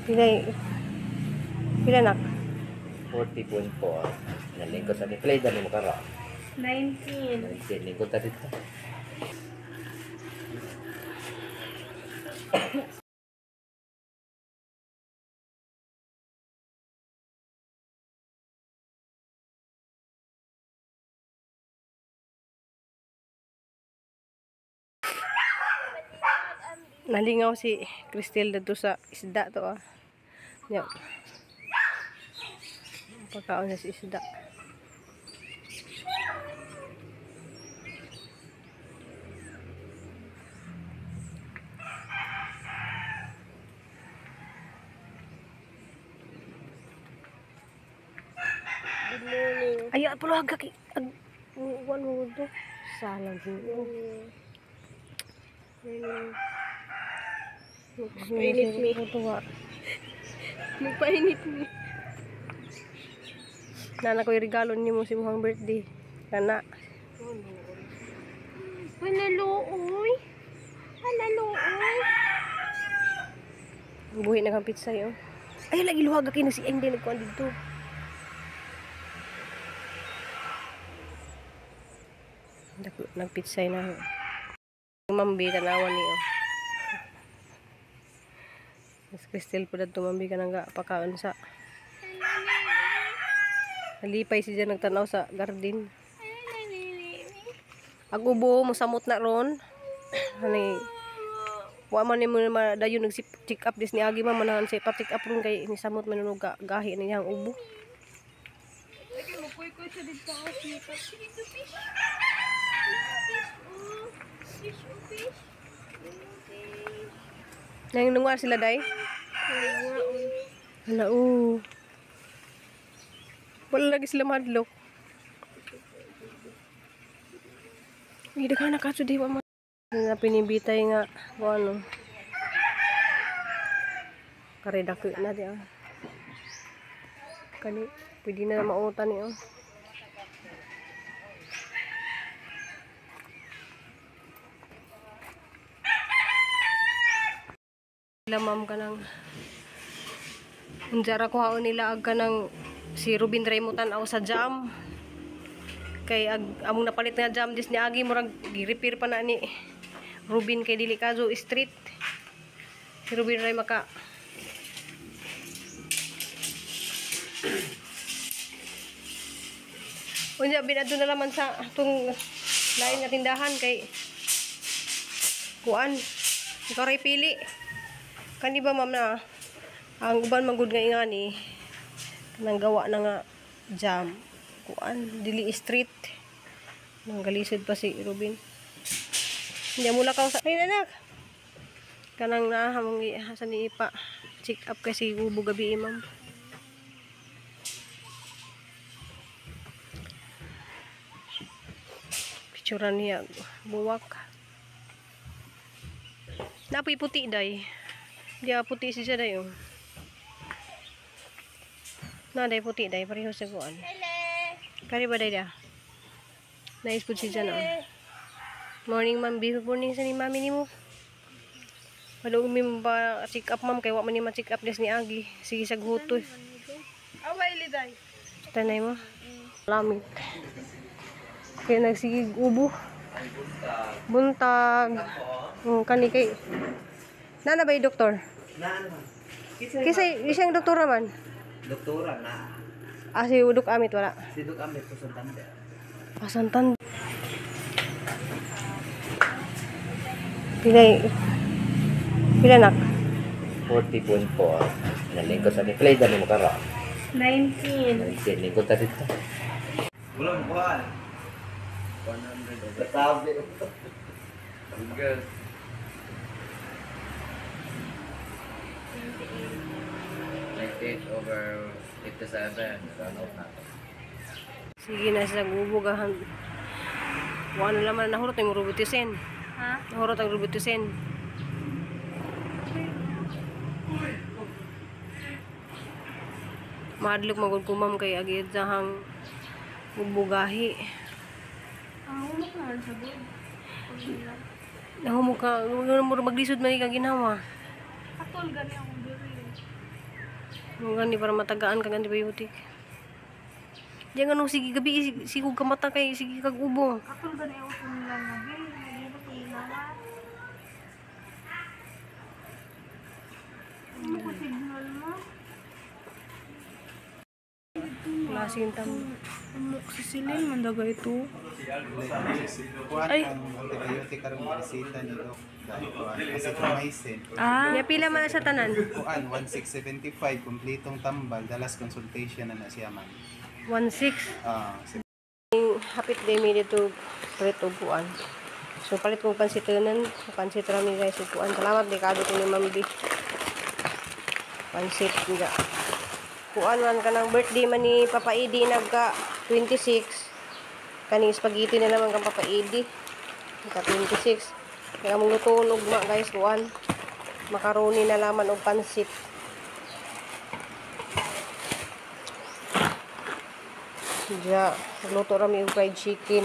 Pila nak? 40.4. Nalingkod tadi. Play dali mo karo. 19. 19. Lingkod tadi. Nalingaw si Cristel dito sa isda to ah. Yan. Pagkaon na si isda. Ayo pala agak wan mo to. Salang ko. Magpainit mi. Magpainit mi. Nana ko regalo nimo si muhang birthday. Kana. Halaluoy. Halaluoy. Buhi na kang pizza yo. Ay lagi luwag kay si Eng din nagkuan dito. Nagpitsay na. Mambi tanawan niyo. Mas Cristel po dito mambi ka nang pakaon sa. Nalipay si dyan nagtanaw sa garden. Agubo mo samot na ron. Hani wa man ni mo dayon nag-check up dis ni agi man manahan say pa-check up ron kay ni samot manunog gahi niyang ubo. Lagi mo koy sa dito fish. Nang nungwa sila day? Hala wala lagi sila madlok. Hindi ka nakasudi pa mo. Na pinibitay nga kung ano. Karedako na diya. Kani, pwede na mautan niyo. Lamam ka ng unjara ko haon nila ag ka ng si Rubin Raymutan aw sa jam kay among napalit nga jam dis ni agi murag gi-repair pa na ni Rubin kay dili kazo street si Rubin Ray maka unya binadto na laman sa tung lain nga tindahan kay kuan ikaw ray pili kani ba ma'am na ang uban magud nga ingani nang gawa na nga jam kuan dili street nang galisod pa si Rubin hindi mula ka sa ay anak kanang nahamong hasan ni ipa check up kasi ubo gabi ma'am picturean niya buwak napoy puti day. Dia puti siya dayo. Na day puti day pareho sa kuan. Kari ba day da? Nice pud siya na. Morning ma'am, good morning sa ni mami nimo. Wala umi ba check up ma'am kay wa man ni ma-check up des ni agi. Sige sa gutoy. Away liday. Tanay mo. Lamit. Kaya nagsigig ubo. Buntag. Kani kay Nana ba yung doktor? Naan man. Kisang doktor naman? Doktora na. Si Udok Amit wala? Si Dok Amit po sa Santander. Santander. Pila nak? 40.4. Nalingkod tadi. Play dali mo karo. 19. 19. Lingkod tadi. Belum kuan. 100. Betabe. Good. 98/57. Runout na. Sige na sa gubugahan. Wala naman nahurot yung robotisin. Ha? Nahurot ang robotisin. Madlok magod kumam kay agid sahang gubugahi. Humok na sa bed. Nahumok ka, maglisod man ka ginawa. Atol gani ako diri. Mga gani para matagaan kag antibiotic. Diyan nga nung sige gabi sigog ka mata kay sige kag ubo. Ako ba na yung lang nabi? Hindi ba kailangan? Ano ko signal mo? Klaseng tam. Amoxicillin, mandaga ito. Kuan ang antibiotic karong reseta ni Doc. Dahil kuan azithromycin. Nya pila man na sa tanan? Kuan 1675 kumpletong tambal dalas consultation na siya man. 16. Hapit day mi dito palit og kuan. So palit kong pansitanan, pansit rami guys ug kuan. Salamat di kadto ni Ma'am B. Pansit nga. Kuan man kanang birthday man ni Papa Edi nagka 26. Kani spaghetti na naman kang Papa Edi. Nagka 26. Kaya mong lutoon ugma guys kuan. Macaroni na laman og pansit. Diya, luto rami og fried chicken.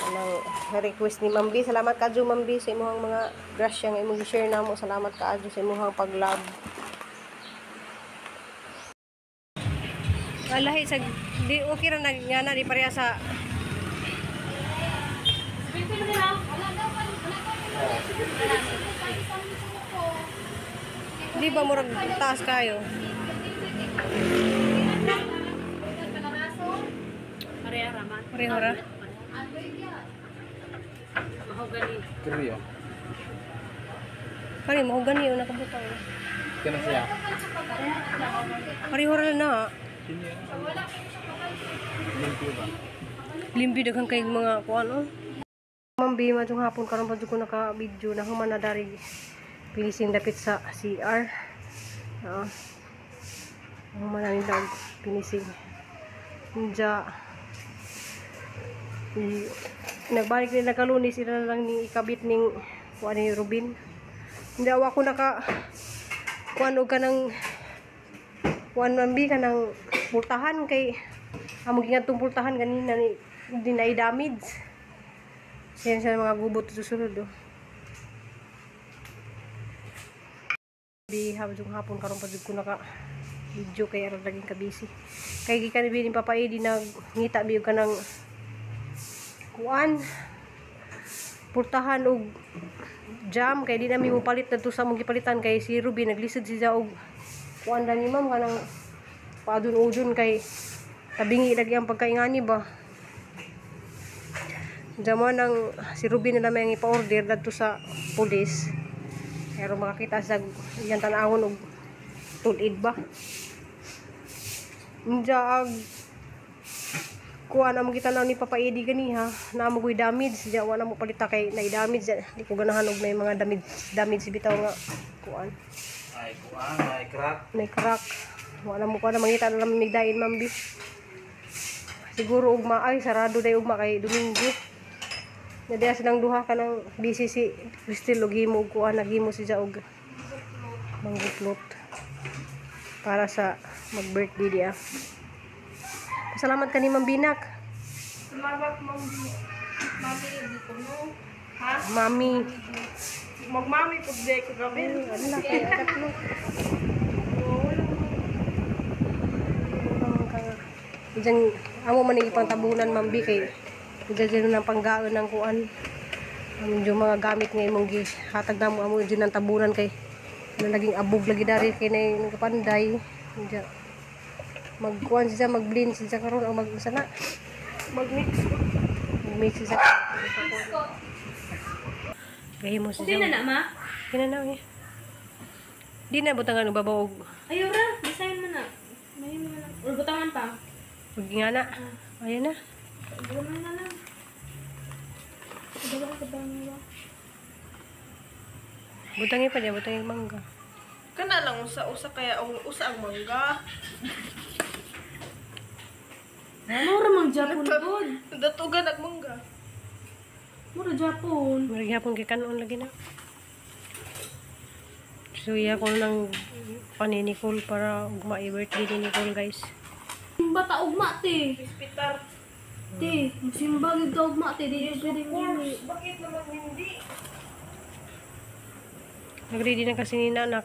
Anang request ni Ma'am B. Salamat kaadyo Ma'am B sa imong mga grasya nga imong i-share namo. Salamat kaadyo sa imong pag-love. Alahi sa di okay ra nagyana di pareha sa di ba murag taas kayo? Pareho ra. Kriyo. Kani mo gani yung nakabutang. Kaya na siya. Pareho ra na. Limpyo daghang kay mga kuan oh. Ma'am B, madung hapon karon pa ko naka-video na human na dari pilising dapit sa CR. Human na nila pinising. Nja nagbalik nila kalunis sila lang ni ikabit ning kuan ni Rubin. Hindi ako naka kuan og kanang kuan Ma'am B kanang pultahan kay among gingatong pultahan ganina ni dinay damage. Siyan sa mga gubot susunod oh. Di hapon karon pa jud ko naka video kay ara laging ka busy. Kay gikan ni Papa Edi nagngita biyo kanang kuan pultahan og jam kay di na mi mo palit dito sa mong gipalitan kay si Ruby naglisod siya og kuan ra ni ma'am kanang padun-udun kay tabingi lagi ang pagkaingani ba. Damo nang si Ruby na may ipa-order dito sa pulis. Pero makakita sa iyang tanawon og tulid ba. Njag kuha na mo kita na ni Papa Edi ganiha na mo damage siya wala mo palita kay na damage di ko ganahan og may mga damage bitaw nga kuan Ay kuan ay crack. may crack wala mo kuha na mangita na lang migdain Ma'am B. Siguro ugma ay sarado day ugma kay Domingo. Nadiya silang duha ka ng busy si Crystal og himo og kuan naghimo siya og manggutlot para sa mag-birthday dia. Salamat ka ni Ma'am Binak. Salamat mong mami dito no. Ha? Mami. Magmami po day ko gabi. Ano kay akat mo? Diyan amo man ni pangtabunan Ma'am B kay diyan ng panggaon ng kuan. Yung mga gamit nga imong gihatag namo amo diyan ng tabunan kay naging abog lagi dari kay nay kapanday. Diyan magkuan siya mag-blend siya karon o mag-sana mag-mix siya gahimo siya Hindi na na ma. kinanaw eh di na butangan og babaw Ayaw ra, design mo na. May mo na. Or butangan pa. ug ngana ayan na Butangan na lang. Butangan ba? butangi pa dia butangi mangga Kana lang usa kaya usa ang mangga. Ano ra mang Japon pod? Datugan ang mangga. Mura Japon. Marag hapon kay kanon lagi na so iya ko nang paninikol para ugma i-birthday ni Nicole guys Bata ugma te. Hospital. Te, simba gid ka ugma te di pwede mo. Bakit naman hindi? nag-ready na kasi ni nanak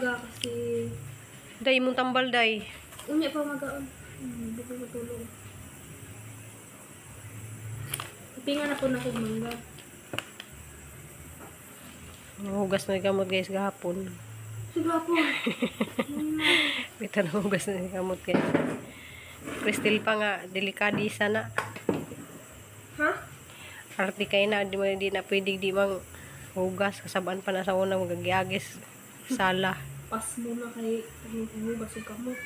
umaga kasi Day mong tambal, day. unya pa magaon. Hindi ko matulog. Pingan ako na kog mangga. Hugas na gamot guys gahapon. Sige po. Bita na hugas na gamot guys. Kristil pa nga, delikadisa na. Ha? Arti kay na, di na pwede di mang hugas. Kasabaan pa na sa una, magagyagis. Sala. Pas mo na kay hugas yung kamot.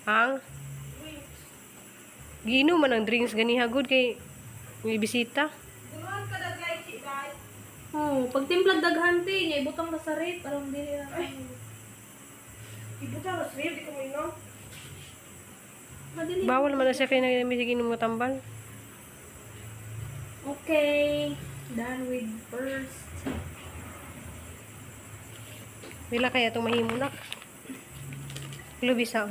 Ang? Giinom man ang drinks gani hagod kay may bisita. Oh, pag timplag daghan te, nya ibutang ka sa rate aron dili na. Ibutang sa rate di ko minom. Madili. Bawal man na siya kay nagamisig inom mo tambal. Okay, done with first. Wala kaya itong mahimunak. Lubisa.